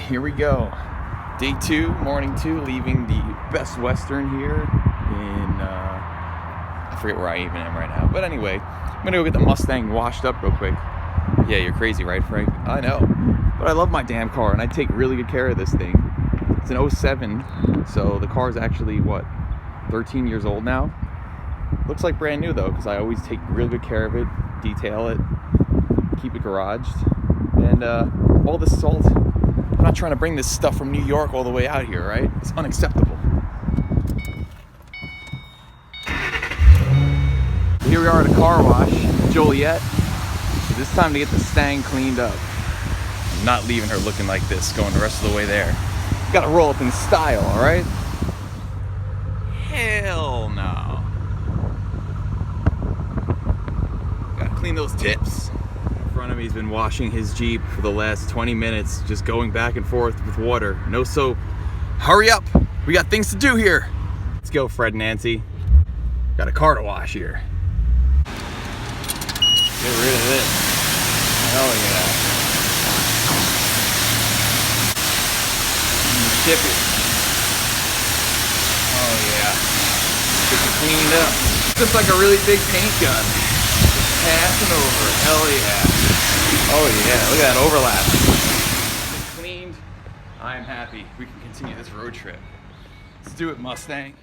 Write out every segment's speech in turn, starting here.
Here we go. Day 2, morning 2, leaving the Best Western here in, I forget where I even am right now. But anyway, I'm gonna go get the Mustang washed up real quick. Yeah, you're crazy, right, Frank? I know. But I love my damn car, and I take really good care of this thing. It's an 07, so the car is actually, what, 13 years old now? Looks like brand new, though, because I always take real good care of it, detail it, keep it garaged. And all this salt, I'm not trying to bring this stuff from New York all the way out here, right? It's unacceptable. Here we are at a car wash, Joliet. It's time to get the Stang cleaned up. I'm not leaving her looking like this, going the rest of the way there. Gotta roll up in style, alright? Hell no. Gotta clean those tips. In front of me, he's been washing his Jeep for the last 20 minutes, just going back and forth with water. No soap. Hurry up! We got things to do here! Let's go, Fred and Nancy. Got a car to wash here. Get rid of this. Hell yeah. Tip it. Oh yeah. Get it cleaned up. Just like a really big paint gun. Just passing over. Hell yeah. Oh yeah, look at that overlap. It's cleaned. I am happy. We can continue this road trip. Let's do it, Mustang.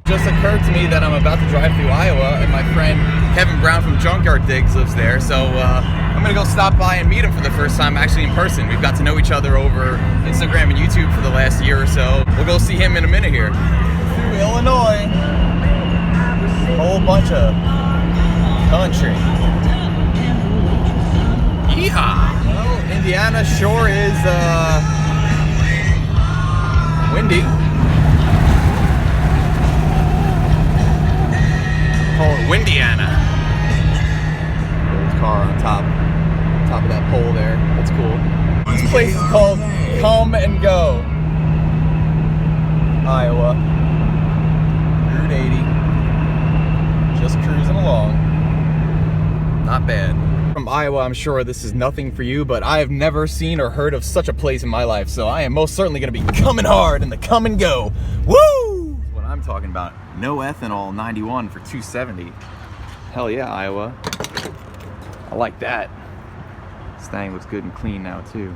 Just occurred to me that I'm about to drive through Iowa, and my friend Kevin Brown from Junkyard Digs lives there, so I'm gonna go stop by and meet him for the first time, actually in person. We've got to know each other over Instagram and YouTube for the last year or so. We'll go see him in a minute here. Through Illinois, a whole bunch of country. Yeehaw! Well, Indiana sure is windy. Call it Windiana. There's a car on top of that pole there. That's cool. This place is called Come and Go, Iowa. Route 80. Just cruising along. Not bad. From Iowa, I'm sure this is nothing for you, but I have never seen or heard of such a place in my life, so I am most certainly going to be coming hard in the Come and Go. Woo! That's what I'm talking about. No ethanol 91 for $2.70. Hell yeah, Iowa. I like that. Stang looks good and clean now too.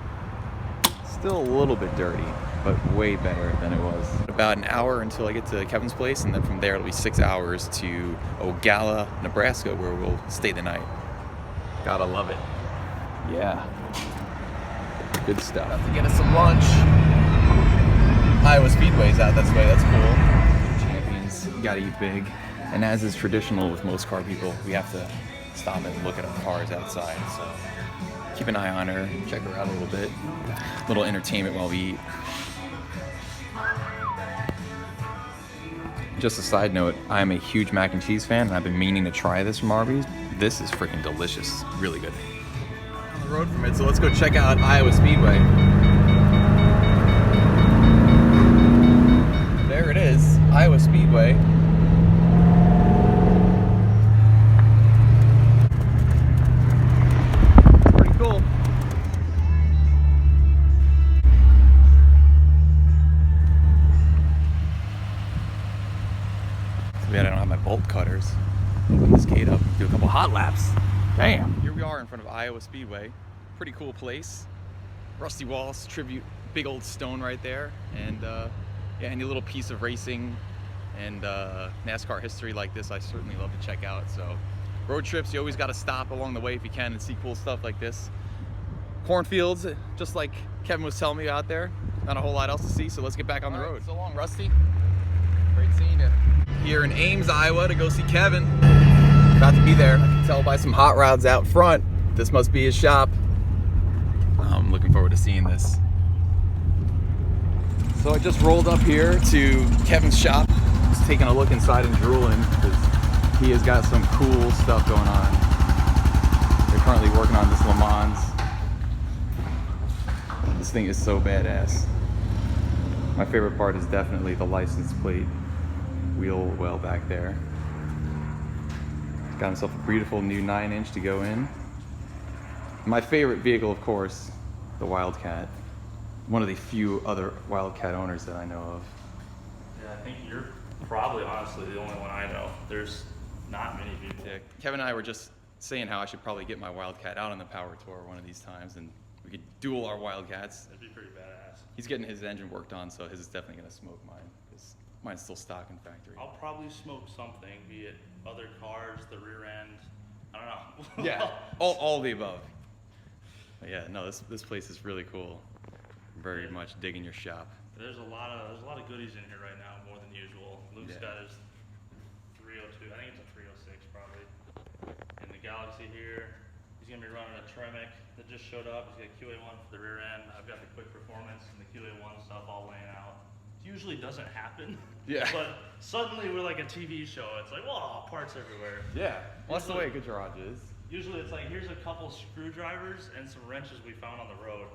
Still a little bit dirty, but way better than it was. About an hour until I get to Kevin's place, and then from there it'll be 6 hours to Ogalla, Nebraska, where we'll stay the night. Gotta love it. Yeah. Good stuff. Have to get us some lunch. Iowa Speedway's out this way, that's cool. Gotta eat big, and as is traditional with most car people, we have to stop and look at our cars outside, so keep an eye on her, check her out a little bit, little entertainment while we eat. Just a side note, I'm a huge mac and cheese fan, and I've been meaning to try this from Arby's. This is freaking delicious, really good. On the road from it, so let's go check out Iowa Speedway. There it is, Iowa Speedway. It's pretty cool. Too bad I don't have my bolt cutters. Open this gate up and do a couple hot laps. Damn. Here we are in front of Iowa Speedway. Pretty cool place. Rusty walls, tribute, big old stone right there, and yeah, any little piece of racing and NASCAR history like this, I certainly love to check out. So road trips, you always got to stop along the way if you can and see cool stuff like this. Cornfields, just like Kevin was telling me out there. Not a whole lot else to see, so let's get back on the road. So long, Rusty. Great seeing you. Here in Ames, Iowa to go see Kevin. About to be there. I can tell by some hot rods out front. This must be his shop. I'm looking forward to seeing this. So I just rolled up here to Kevin's shop. Just taking a look inside and drooling because he has got some cool stuff going on. They're currently working on this Le Mans. This thing is so badass. My favorite part is definitely the license plate wheel well back there. Got himself a beautiful new 9-inch to go in. My favorite vehicle, of course, the Wildcat. One of the few other Wildcat owners that I know of. Yeah, I think you're probably, honestly, the only one I know. There's not many people. Yeah, Kevin and I were just saying how I should probably get my Wildcat out on the power tour one of these times, and we could duel our Wildcats. That'd be pretty badass. He's getting his engine worked on, so his is definitely gonna smoke mine, because mine's still stock in factory. I'll probably smoke something, be it other cars, the rear end, I don't know. Yeah, all the above. But yeah, no, this place is really cool. Very much digging your shop. There's a lot of goodies in here right now, more than usual. Luke's got his 302, I think it's a 306 probably. In the Galaxy here, he's gonna be running a Tremec that just showed up. He's got QA1 for the rear end. I've got the quick performance and the QA1 stuff all laying out. It usually doesn't happen. Yeah. But suddenly we're like a TV show. It's like, whoa, parts everywhere. Yeah. Well, that's the way a good garage is. Usually it's like, here's a couple screwdrivers and some wrenches we found on the road.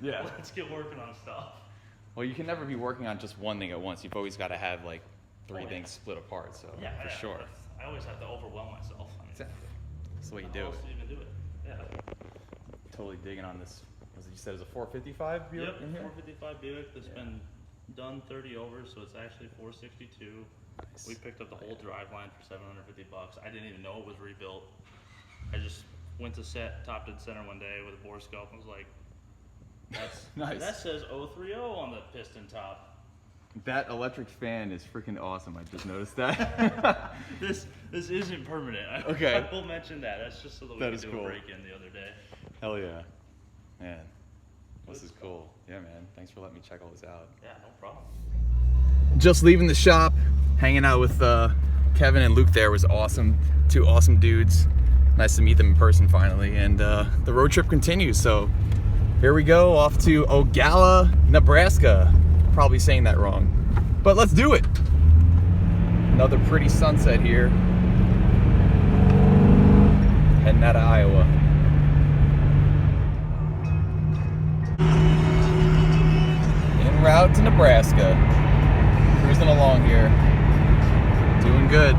Yeah. Let's get working on stuff. Well, you can never be working on just one thing at once. You've always got to have like three things split apart. So for sure. I always have to overwhelm myself. I mean, exactly. That's the way you do it. How else do you even do it? Yeah. Totally digging on this. Was it, you said it was a 455 Buick in here? 455 Buick that's been done 30 over, so it's actually 462. Nice. We picked up the whole drive line for $750. I didn't even know it was rebuilt. I just went to set, top dead center one day with a bore scope and was like, that's nice. That says 030 on the piston top. That electric fan is freaking awesome. I just noticed that. This isn't permanent. Okay. I will mention that. That's just so that we can do a break-in the other day. Hell yeah. Man, this is cool. Yeah, man. Thanks for letting me check all this out. Yeah, no problem. Just leaving the shop, hanging out with Kevin and Luke there was awesome. Two awesome dudes. Nice to meet them in person finally. And the road trip continues. So here we go off to Ogalla, Nebraska. Probably saying that wrong, but let's do it. Another pretty sunset here. Heading out of Iowa. En route to Nebraska. Cruising along here. Doing good.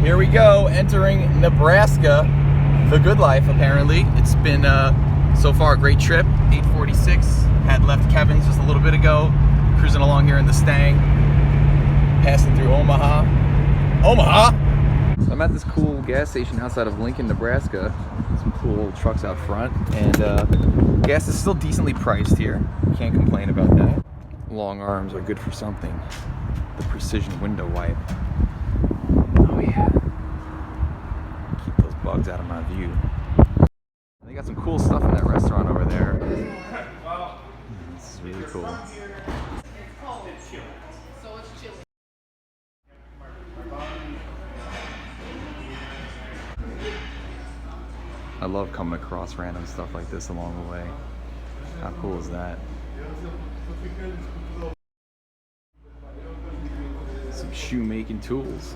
Here we go, entering Nebraska. The good life, apparently. It's been so far a great trip. 8:46. Had left Kevin's just a little bit ago. Cruising along here in the Mustang. Passing through Omaha. So I'm at this cool gas station outside of Lincoln, Nebraska. Some cool old trucks out front. And gas is still decently priced here. Can't complain about that. Long arms are good for something. The precision window wipe. Oh yeah. Keep those bugs out of my view. They got some cool stuff in that restaurant over there. It's really cool. I love coming across random stuff like this along the way. How cool is that? Some shoemaking tools.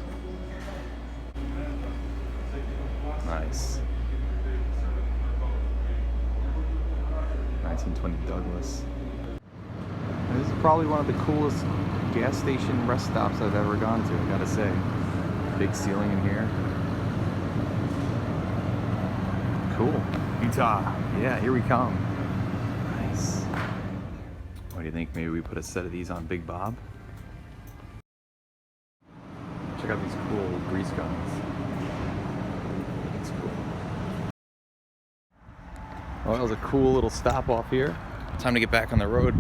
Nice. 1920 Douglas. This is probably one of the coolest gas station rest stops I've ever gone to, I gotta say. Big ceiling in here. Cool. Utah. Yeah, here we come. Nice. What do you think? Maybe we put a set of these on Big Bob? Check out these cool grease guns. That's cool. Well, that was a cool little stop off here. Time to get back on the road.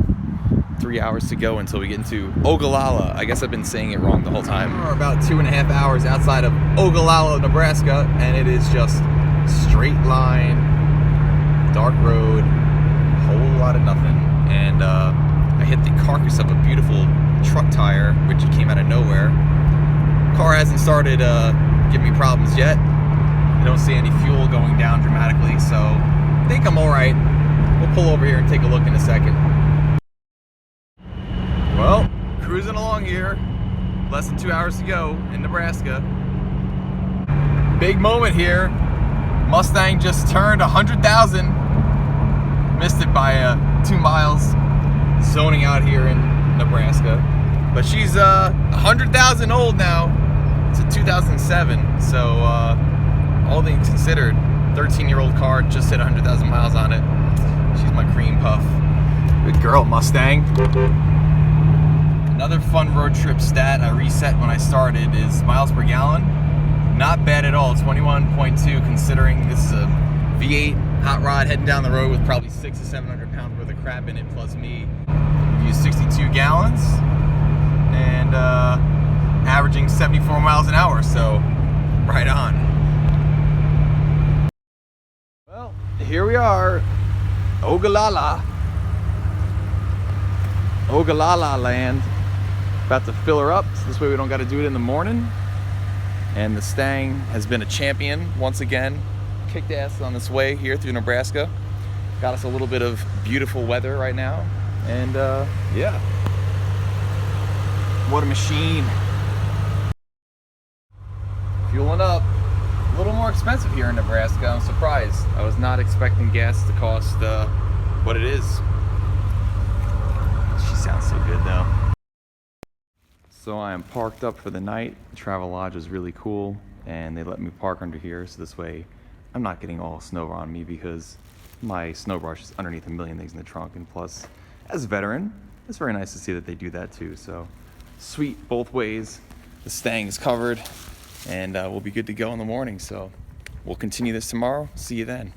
3 hours to go until we get into Ogallala. I guess I've been saying it wrong the whole time. We're about 2.5 hours outside of Ogallala, Nebraska, and it is just straight line, dark road, whole lot of nothing. And I hit the carcass of a beautiful truck tire, which came out of nowhere. Car hasn't started giving me problems yet. I don't see any fuel going down dramatically, so I think I'm all right. We'll pull over here and take a look in a second. Well, cruising along here, less than 2 hours to go in Nebraska. Big moment here. Mustang just turned 100,000. Missed it by 2 miles. Zoning out here in Nebraska. But she's 100,000 old now. It's a 2007, so all things considered, 13-year-old car, just hit 100,000 miles on it. She's my cream puff. Good girl, Mustang. Another fun road trip stat I reset when I started is miles per gallon. Not bad at all, 21.2, considering this is a V8 hot rod heading down the road with probably 600 to 700 pounds worth of crap in it, plus me. We've used 62 gallons and averaging 74 miles an hour, so right on. Well, here we are, Ogallala. Ogallala land. About to fill her up, so this way we don't got to do it in the morning. And the Stang has been a champion once again. Kicked ass on this way here through Nebraska. Got us a little bit of beautiful weather right now. And yeah. What a machine. Fueling up. A little more expensive here in Nebraska. I'm surprised. I was not expecting gas to cost what it is. She sounds so good though. So I am parked up for the night. The Travel Lodge is really cool and they let me park under here, so this way I'm not getting all snow on me because my snow brush is underneath a million things in the trunk. And plus, as a veteran, it's very nice to see that they do that too. So sweet both ways. The Stang is covered and we'll be good to go in the morning. So we'll continue this tomorrow. See you then.